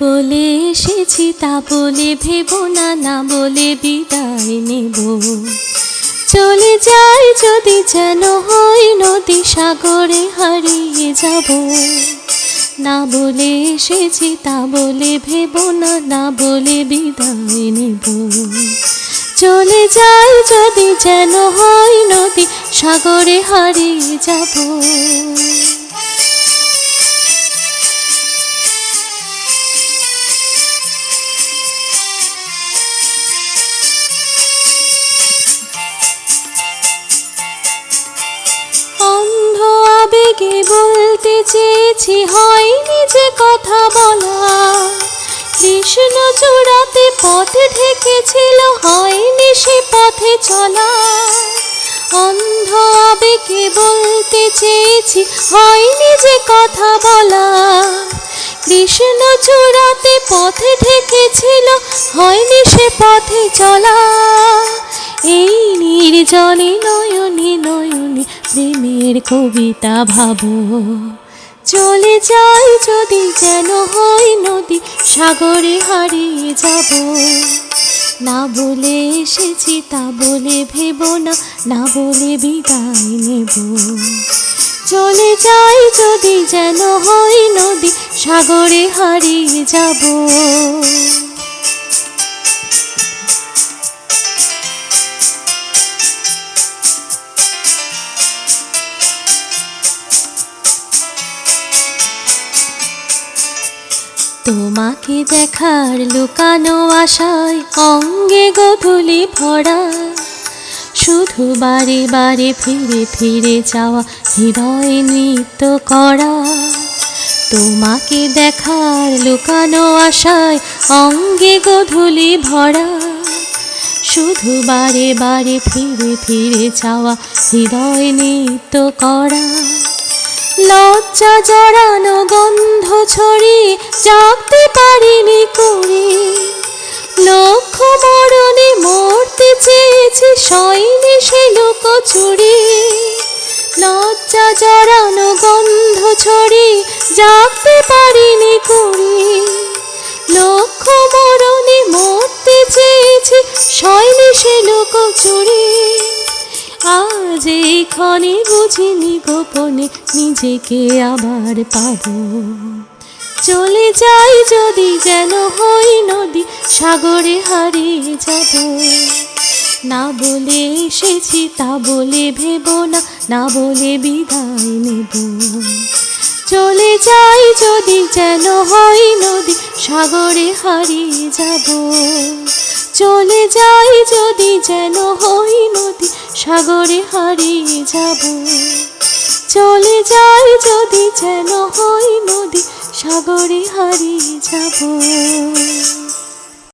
বলে এসেছি তা বলে ভেবো না, না বলে বিদায় নেব। চলে যাই যদি যেন হয় নদী, সাগরে হারিয়ে যাব। না বলে এসেছি তা বলে ভেবো না, না বলে বিদায় নেব। চলে যাই যদি যেন হয় নদী, সাগরে হারিয়ে যাব। অন্ধ আবেগে বলতে চেয়েছি, হয়নি যে কথা বলা। কৃষ্ণ চূড়াতে পথ ঢেকেছিল, হয়নি সে পথে চলা। অন্ধ আবেগে বলতে চেয়েছি, হয়নি যে কথা বলা। কৃষ্ণ চূড়াতে পথ ঢেকেছিল, হয়নি সে পথে চলা। এই নির্জনে নয়নে নয়নে প্রেমের কবিতা ভাবো। চলে যাই যদি যেন হয় নদী, সাগরে হারিয়ে যাব। না বলে এসেছি তা বলে ভেবো না, না বলে বিদায় নেব। চলে যাই যদি যেন হয় নদী, সাগরে হারিয়ে যাব। তোমাকে দেখার লুকানো আশায় অঙ্গে গোধূলি ভরা। শুধু বারে বারে ফিরে ফিরে যাওয়া, হৃদয় নৃত্য করা। তোমাকে দেখার লুকানো আশায় অঙ্গে গোধূলি ভরা। শুধু বারে বারে ফিরে ফিরে যাওয়া, হৃদয় নৃত্য করা। লজ্জা জড়ানো গন্ধ ছড়িয়ে জাগতে পারিনি করে। লক্ষ মরণে মরতে চেয়েছি, সয়নি সে লুকোচুরি। লজ্জা জড়ানো গন্ধ ছড়িয়ে জাগতে পারিনি করে। লক্ষ মরণে মরতে চেয়েছি, সয়নি সে লুকোচুরি। আজ এই ক্ষণে বুঝিনি গোপনে নিজেকে আবার পাবো। চলে যাই যদি যেন হই নদী, সাগরে হারিয়ে যাব। না বলে এসেছি তা বলে ভেবো না, না বলে বিদায় নেব। চলে যাই যদি যেন হই নদী, সাগরে হারিয়ে যাব। চলে যাই যদি যেন হই নদী, সাগরে হারিয়ে যাব। চলে যাই যদি যেন হই নদী, সাগরে হারিয়ে যাব।